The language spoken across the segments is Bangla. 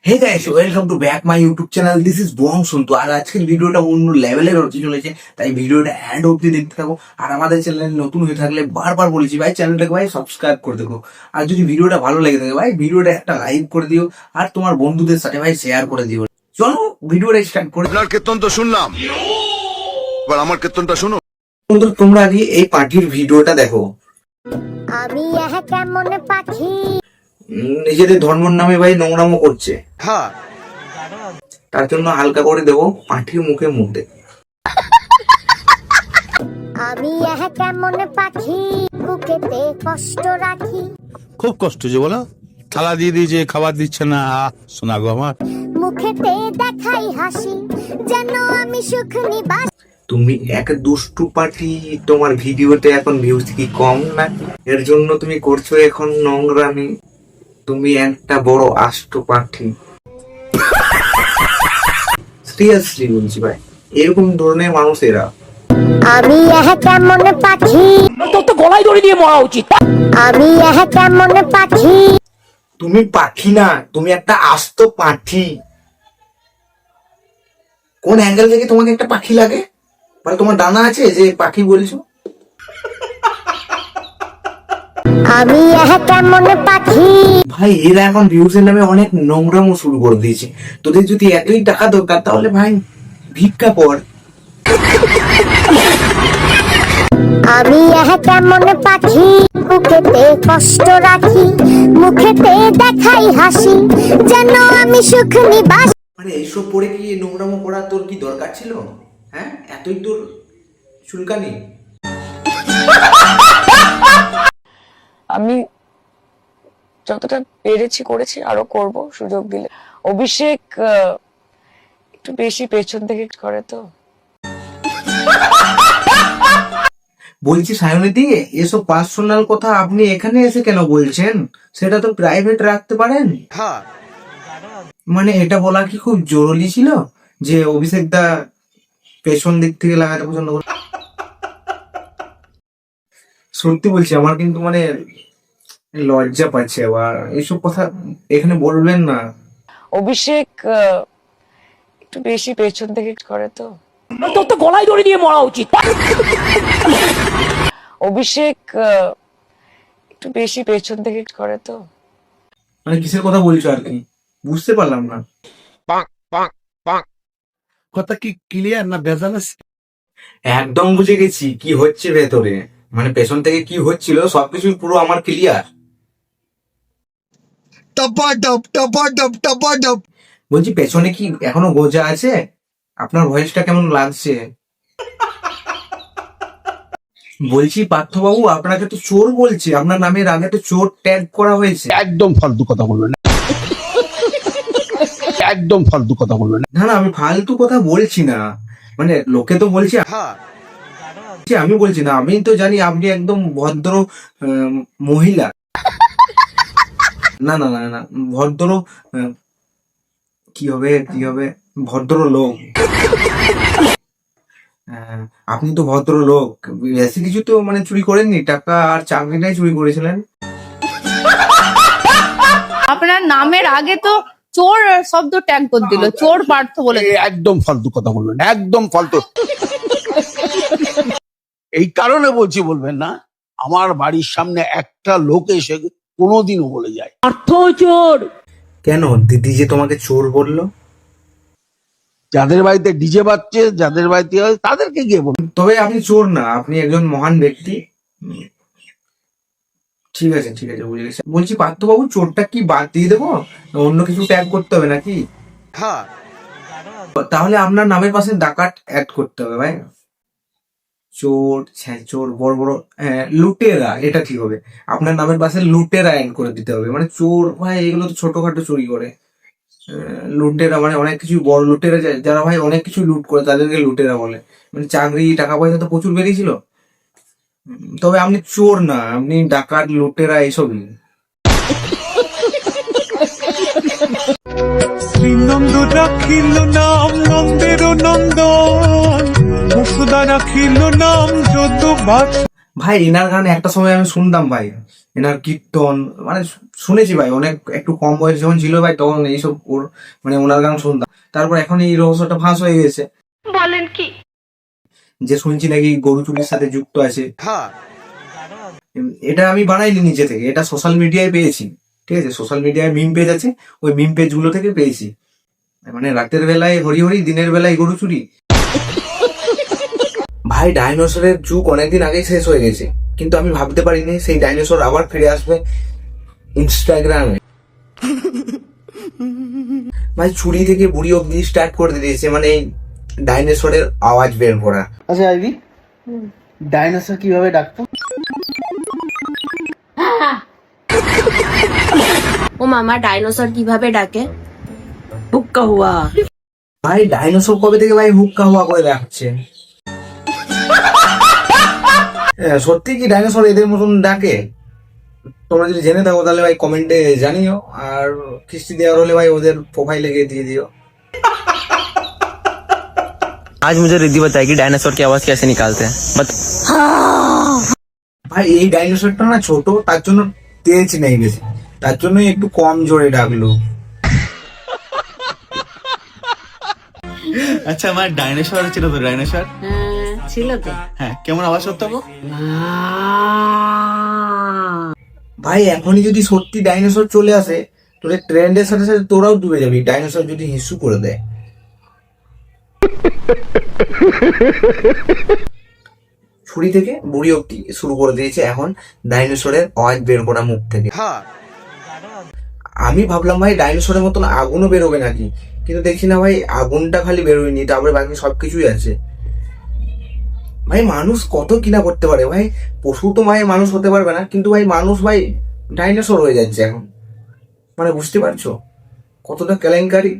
Hey guys, welcome to back my YouTube channel. This is Bong Santu. আর আজকের ভিডিওটা অন্য লেভেলের হতে চলেছে, তাই ভিডিওটা এন্ড অব্দি দেখতে থাকো। আর আমাদের চ্যানেল নতুন হয়ে থাকলে বারবার বলেছি ভাই, চ্যানেলটাকে ভাই সাবস্ক্রাইব করে দেখো। আর যদি ভিডিওটা ভালো লেগে থাকে ভাই, ভিডিওটা একটা লাইক করে দিও আর তোমার বন্ধুদের সাথে ভাই শেয়ার করে দিও। চলো ভিডিওটা স্টার্ট করে। আপনার কীর্তন তো শুনলাম, এবার আমার কীর্তনটা শুনো। বন্ধুরা, তোমরা আগে এই পাখির ভিডিওটা দেখো। আমি কেমন পাখি, নিজেদের ধর্মের নামে ভাই নোংরামো করছে, হ্যাঁ, তার জন্য হালকা করে দেবো পাখির মুখে মধ্যে। আমি কেমন পাখি, বুকেতে কষ্ট রাখি। খুব কষ্ট যে বলো, থালা দিয়ে দিয়েছে, খাবার দিচ্ছে না। শোনা গো আমার, মুখেতে দেখাই হাসি, যেন আমি সুখ নিবাস। তুমি এক দুষ্টু পার্টি, তোমার ভিডিওতে এখন ভিউজ কি কম নাকি? এর জন্য তুমি করছো এখন নোংরামি। তুমি একটা বড় আষ্ট পার্টি। সিরিয়াসলি বলছি ভাই, এরকম ধরনের মানুষ এরা। আমি কেমন পাখি, তোর তো গলায় দড়ি দিয়ে মরা উচিত। আমি কেমন পাখি। তুমি পাখি না, তুমি একটা আস্ত পাখি। কোন অ্যাঙ্গেল থেকে তোমাকে একটা পাখি লাগে? মানে তোমার ডানা আছে যে পাখি বলছো? আমি কেমন পাখি। ভাই এরা এখন ভিউজের নামে অনেক নোংরামো শুরু করে দিয়েছে। তোদের যদি এতই টাকা দরকার তাহলে ভাই ভিক্ষা কর। আমি কেমন পাখি, বুকেতে কষ্ট রাখি, মুখেতে দেখাই হাসি, যেন আমি সুখ নিবাস। মানে এইসব পরে কি নোংরামো করা তোর কি দরকার ছিল? হ্যাঁ, এতই তোর চুলকানি? আমি যতটা পেরেছি করেছি, আরো করব সুযোগ দিলে। অভিষেক একটু বেশি পেছন থেকে করে তো। বলছি সায়নিধি, এসব পার্সোনাল কথা আপনি এখানে এসে কেন বলছেন? সেটা তো প্রাইভেট রাখতে পারেন। হ্যাঁ, মানে এটা বলা কি খুব জরুরি ছিল যে অভিষেক দা পেছন দিক থেকে লাগাতে পছন্দ করে? সত্যি বলছি, আমার কিন্তু মানে লজ্জা পাচ্ছে। আবার এইসব কথা এখানে বলবেন না। অভিষেক একটু বেশি পেছন থেকে করে তো। তোর তো গলায় দড়ি দিয়ে মরা উচিত। অভিষেক একটু বেশি পেছন থেকে করে তো। মানে কিসের কথা বলছো আর কি, বুঝতে পারলাম না। কথা কি ক্লিয়ার না ভেজাল আছে? একদম বুঝে গেছি কি হচ্ছে ভেতরে। মানে পেছন থেকে কি হচ্ছিল সবকিছু পুরো আমার ক্লিয়ার। বলছি পেছনে কি এখনো গোজা আছে? আপনার ভয়েসটা কেমন লাগছে? বলছি পার্থবাবু, আপনাকে তো চোর বলছে, আপনার নামের আগে তো চোর ট্যাগ করা হয়েছে। একদম ফালতু কথা বলবেন না, একদম ফালতু কথা বলবেন না। না না, আমি ফালতু কথা বলছি না। মানে লোকে তো বলছে, হ্যাঁ, আমি বলছি না। আমি তো জানি আপনি একদম ভদ্র মহিলা। না না না না, ভদ্র কি হবে কি হবে, ভদ্র লোক। আপনি তো ভদ্র লোক, বেশি কিছু তো মানে চুরি করেননি, টাকা আর চাকরিটাই চুরি করেছিলেন। আপনার নামের আগে তো চোর শব্দ ট্যাগ করে দিল, চোর পার্থ বলে দিল। একদম ফালতু কথা বলবেন না, একদম ফালতু। এই কারণে বলছি বলবেন না, আমার বাড়ির সামনে একটা লোক এসে কোনোদিনও বলে যায় অর্থ চোর। কেন দিদি যে তোমাকে চোর বললো? যাদের বাড়িতে ডিজে বাজছে, যাদের বাড়িতে হয় তাদেরকে গিয়ে বলুন। তবে আপনি চোর না, আপনি একজন মহান ব্যক্তি। ঠিক আছে ঠিক আছে, বুঝে গেছি। বলছি পার্থবাবু, চোরটা কি বাদ দিয়ে দেবো, অন্য কিছু ট্যাগ করতে হবে নাকি? হ্যাঁ, তাহলে আপনার নামের পাশে ডাকাত অ্যাড করতে হবে ভাই। চোর, চোর, বড় বড় লুটেরা, এটা ঠিক হবে। আপনার নামের পাশে লুটেরা অ্যাড করে দিতে হবে। মানে চোর ভাই এগুলো তো ছোটখাটো চুরি করে। লুটেরা মানে অনেক কিছু, বড় লুটেরা যারা ভাই অনেক কিছু লুট করে তাদেরকে লুটেরা বলে। মানে চাকরি টাকা পয়সা তো প্রচুর বেরিয়েছিল। তবে আপনি চোর না, আপনি ডাকাত, লুটেরা এইসবই। শ্রীনন্দ রাখিল নাম নন্দের নন্দন, বসুদা রাখিল নাম যদু। ভাই এনার গান একটা সময় আমি শুনতাম ভাই, এনার কীর্তন মানে শুনেছি ভাই, অনেক একটু কম বয়স যখন ছিল ভাই তখন এইসব ওর মানে ওনার গান শুনতাম। তারপর এখন এই রহস্যটা ফাঁস হয়ে গেছে, বলেন কি? যে শুনছি নাকি গরু চুরির সাথে যুক্ত আছে। এটা আমি বানাইনি নিজে থেকে, এটা সোশ্যাল মিডিয়ায় পেয়েছি, ঠিক আছে? সোশ্যাল মিডিয়ায় মিম পেজ আছে, ওই মিম পেজ গুলো থেকে পেয়েছি। মানে রাতের বেলায় হরি হরি, দিনের বেলায় গরু চুরি। ভাই ডাইনোসরের যুগ অনেকদিন আগেই শেষ হয়ে গেছে, কিন্তু আমি ভাবতে পারিনি সেই ডাইনোসর আবার ফিরে আসবে ইনস্টাগ্রামে। ভাই চুরি থেকে বুড়ি অব্দি স্টার্ট করে দিয়েছে, মানে এই ডাইনোসরের আওয়াজ বের করা। আচ্ছা আইভি, ডাইনোসর কিভাবে ডাকতো? ও মামা, ডাইনোসর কিভাবে ডাকে? হুক্কা হুয়া। ভাই ডাইনোসর কবে থেকে ভাই হুক্কা হুয়া করে রাখছে? সত্যি কি ডাইনোসর এদের মতন ডাকে? তোমরা যদি জেনে থাকো তাহলে ভাই কমেন্টে জানিও, আর কিস্তি দেওয়ার হলে ভাই ওদের প্রোফাইলে গিয়ে দিয়ে দিও। आज मुझे रिद्धि बताएगी डायनासोर की आवाज कैसे निकालते हैं बट ভাই এই ডাইনোসরটা না ছোট, তার জন্য তেজ নেই বেশি, তার জন্যই একটু কম জোরে ডাকলো। আচ্ছা আমার ডাইনোসর ছিল তো, ডাইনোসর ছিল তো। হ্যাঁ কেমন আওয়াজ করতো গো? ভাই এখনই যদি সত্যি ডাইনোসর চলে আসে, তোদের ট্রেন্ডের সাথে সাথে তোরাও ডুবে যাবি, ডাইনোসর যদি হিসু করে দেয়। ছুরি থেকে বুড়ি অব্দি শুরু করে দিয়েছে এখন ডাইনোসরের আওয়াজ বের করা মুখ থেকে। আমি ভাবলাম ভাই ডাইনোসরের মতন আগুনও বেরোবে নাকি, কিন্তু দেখছি না ভাই আগুনটা খালি বেরোয়নি, তারপরে বাকি সবকিছুই আছে। ভাই মানুষ কত কিনা করতে পারে ভাই, পশু তো ভাই মানুষ হতে পারবে না, কিন্তু ভাই মানুষ ভাই ডাইনোসর হয়ে যাচ্ছে এখন, মানে বুঝতে পারছো কতটা কেলেঙ্কারি।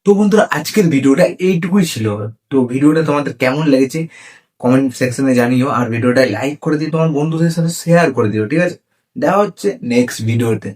তো বন্ধুরা আজকের ভিডিওটা এইটুকুই ছিল। তো ভিডিওটা তোমাদের কেমন লেগেছে কমেন্ট সেকশনে জানিও, আর ভিডিওটা লাইক করে দিয়ে তোমার বন্ধুদের সাথে শেয়ার করে দিও, ঠিক আছে? দেখা হচ্ছে নেক্সট ভিডিওতে।